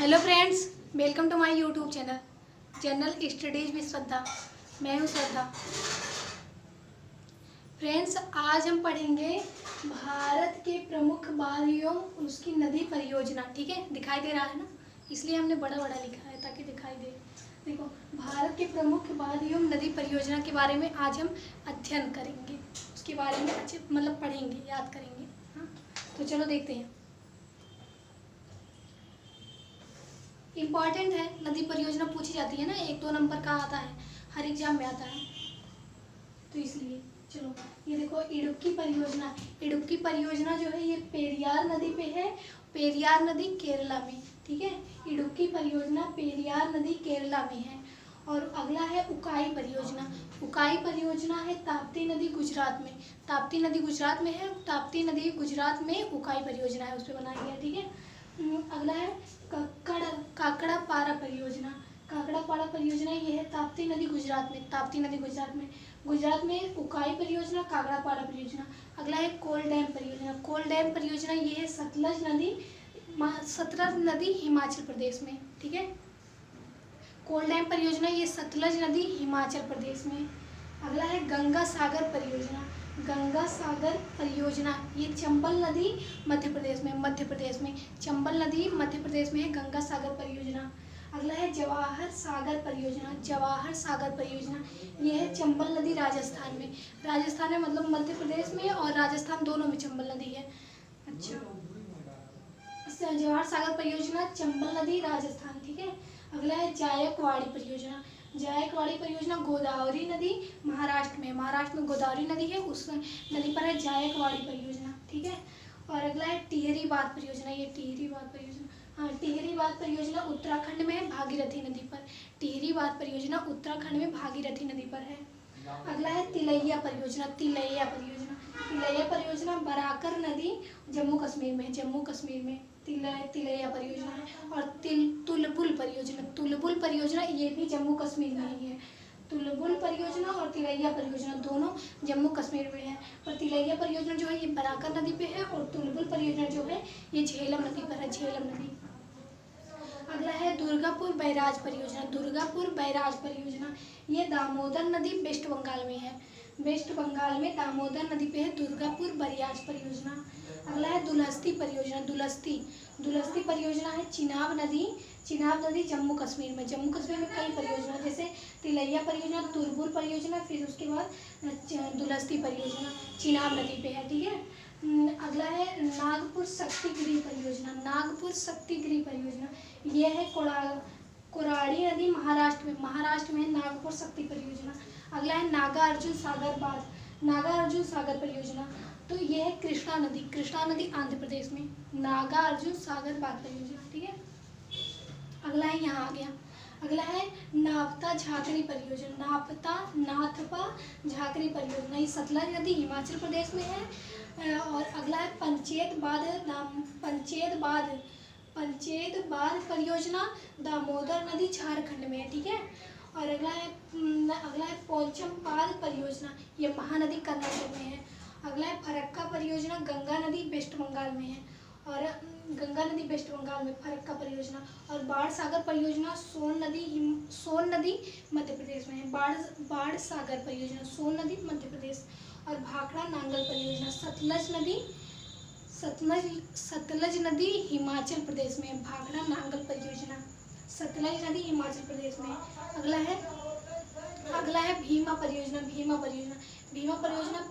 Hello friends, welcome to my YouTube channel general studies with Shraddha. मैं हूँ श्रद्धा। Friends, आज हम पढ़ेंगे भारत के प्रमुख बांध एवं उसकी नदी परियोजना। ठीक है, दिखाई दे रहा है ना, इसलिए हमने बड़ा बड़ा लिखा है ताकि दिखाई दे। देखो, भारत के प्रमुख बांध एवं नदी परियोजना के बारे में आज हम अध्ययन करेंगे, उसके बारे में अच्छे पढ़ेंगे, याद करेंगे। हाँ, तो चलो देखते हैं। इम्पॉर्टेंट है, नदी परियोजना पूछी जाती है ना, 1-2 नंबर का आता है, हर एग्जाम में आता है, तो इसलिए चलो ये देखो, इडुक्की परियोजना। इडुक्की परियोजना जो है ये पेरियार नदी पे है, पेरियार नदी केरला में। ठीक है, इडुक्की परियोजना पेरियार नदी केरला में है। और अगला है उकाई परियोजना। उकाई परियोजना है ताप्ती नदी गुजरात में। ताप्ती नदी गुजरात में है, ताप्ती नदी गुजरात में उकाई परियोजना है, उस पर बनाई गई है। ठीक है, अगला है काकड़ापारा परियोजना। काकड़ापारा परियोजना ये है ताप्ती नदी गुजरात में। ताप्ती नदी गुजरात में उकाई परियोजना, काकड़ापारा परियोजना। अगला है कोल डैम परियोजना। कोल डैम परियोजना ये है सतलज नदी हिमाचल प्रदेश में। ठीक है, कोल डैम परियोजना ये सतलज नदी हिमाचल प्रदेश में। अगला है गंगा सागर परियोजना। गंगा सागर परियोजना ये चंबल नदी मध्य प्रदेश में। चंबल नदी मध्य प्रदेश में है गंगा सागर परियोजना। अगला है जवाहर सागर परियोजना। जवाहर सागर परियोजना ये है चंबल नदी राजस्थान में। राजस्थान में मतलब मध्य प्रदेश में और राजस्थान दोनों में चंबल नदी है। अच्छा, जवाहर सागर परियोजना चंबल नदी राजस्थान। ठीक है, अगला है जायकवाड़ी परियोजना। जायकवाड़ी परियोजना गोदावरी नदी महाराष्ट्र में गोदावरी नदी है, उस नदी पर है जायकवाड़ी परियोजना। ठीक है, और अगला है टिहरी बांध परियोजना। ये टिहरी बांध परियोजना, हाँ, टिहरी बांध परियोजना उत्तराखंड में है भागीरथी नदी पर। टिहरी बांध परियोजना उत्तराखंड में भागीरथी नदी पर है। अगला है तिलैया परियोजना। तिलैया परियोजना बराकर नदी जम्मू कश्मीर में तिलैया परियोजना है। और तुलबुल परियोजना ये भी जम्मू कश्मीर में ही है। तुलबुल परियोजना और तिलैया परियोजना दोनों जम्मू कश्मीर में है। और तिलैया परियोजना जो है ये बराकर नदी पे है, और तुलबुल परियोजना जो है ये झेलम नदी पर है, झेलम नदी। अगला है दुर्गापुर बैराज परियोजना। दुर्गापुर बैराज परियोजना ये दामोदर नदी वेस्ट बंगाल में है। वेस्ट बंगाल में दामोदर नदी पे है दुर्गापुर बैराज परियोजना। अगला है दुलस्ती परियोजना। दुलस्ती परियोजना है चिनाब नदी जम्मू कश्मीर में कई परियोजना, जैसे तिलैया परियोजना, तुलबुल परियोजना, फिर उसके बाद दुलस्ती परियोजना चिनाब नदी पे है। ठीक है, अगला है नागपुर शक्तिगिरी परियोजना। नागपुर शक्तिगिरी परियोजना ये है कोराड़ी नदी महाराष्ट्र में नागपुर शक्ति परियोजना। अगला है नागा अर्जुन सागर परियोजना, तो ये है कृष्णा नदी आंध्र प्रदेश में, नागा अर्जुन सागर बांध परियोजना। ठीक है, अगला है यहाँ आ गया, अगला है नाथपा झाकरी परियोजना ये सतलज नदी हिमाचल प्रदेश में है। और अगला है पंचेत बांध परियोजना दामोदर नदी झारखंड में है। ठीक है, और अगला है पोचम पाल परियोजना ये महानदी कर्नाटक में है। अगला है फरक्का परियोजना गंगा नदी वेस्ट बंगाल में है, और फरक्का परियोजना। और बाढ़ सागर परियोजना सोन नदी मध्य प्रदेश में है। बाढ़ सागर परियोजना सोन नदी मध्य प्रदेश। और भाखड़ा नांगल परियोजना सतलज नदी हिमाचल प्रदेश में। भाखड़ा नांगल परियोजना सतलज नदी हिमाचल प्रदेश में। अगला है भीमा परियोजना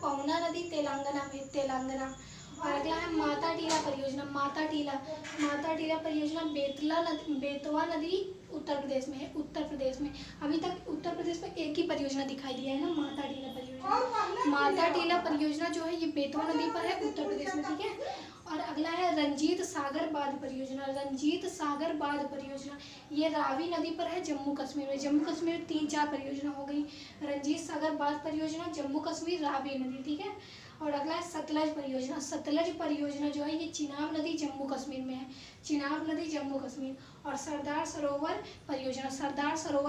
पवना नदी तेलंगाना। और अगला है माता टीला परियोजना बेतवा नदी उत्तर प्रदेश में। अभी तक उत्तर प्रदेश में एक ही परियोजना दिखाई दिया है ना, माता टीला परियोजना जो है ये बेतवा नदी पर है उत्तर प्रदेश में। ठीक है, और अगला है रंजीत सागर बांध परियोजना ये रावी नदी पर है जम्मू कश्मीर में 3-4 परियोजना हो गई। रंजीत सागर बांध परियोजना जम्मू कश्मीर रावी नदी। ठीक है, और अगला है सतलज परियोजना जो है ये चिनाब नदी जम्मू कश्मीर में है, और सरदार सरोवर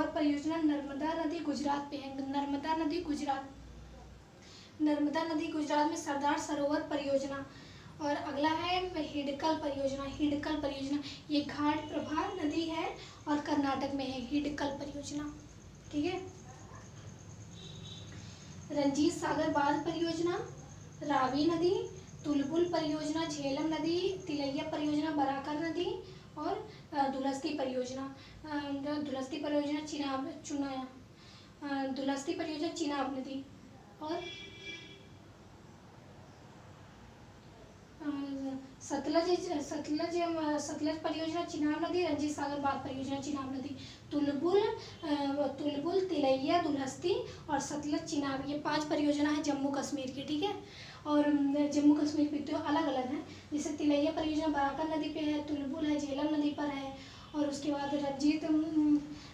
परियोजना नर्मदा नदी गुजरात पे है। नर्मदा नदी गुजरात में सरदार सरोवर परियोजना। और अगला है हिडकल परियोजना। हिडकल परियोजना ये घाट प्रभा नदी है और कर्नाटक में है हिडकल परियोजना, ठीक है। रंजीत सागर बांध परियोजना, रावी नदी, तुलबुल परियोजना झेलम नदी, तिलैया परियोजना बराकर नदी और दुलस्ती परियोजना। दुलस्ती परियोजना दुलस्ती परियोजना चिनाब नदी और सतलज सतलज परियोजना चिनाब नदी, रंजीत सागर बांध परियोजना चिनाब नदी, तुलबुल तिलैया दुलहस्ती और सतलज चिनाब, ये 5 परियोजना है जम्मू कश्मीर की, ठीक है। और जम्मू कश्मीर की तो अलग अलग है, जैसे तिलैया परियोजना बराकर नदी पे है, तुलबुल है झेलम नदी पर है और उसके बाद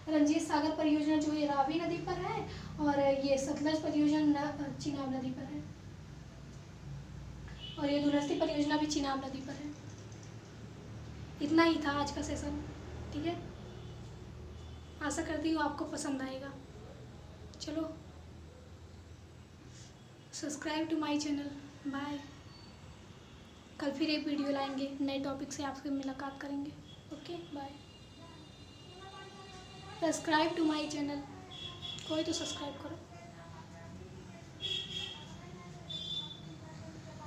रंजीत सागर परियोजना जो है रावी नदी पर है और ये सतलज परियोजना चिनाब नदी पर है और ये दुलहस्ती परियोजना भी चिनाब नदी पर है। इतना ही था आज का सेशन, ठीक है। आशा करती हूँ आपको पसंद आएगा। चलो, subscribe to my channel. Bye. कल फिर एक वीडियो लाएंगे, नए टॉपिक से आपसे मुलाकात करेंगे। Okay, bye. Subscribe to my channel, कोई तो सब्सक्राइब करो।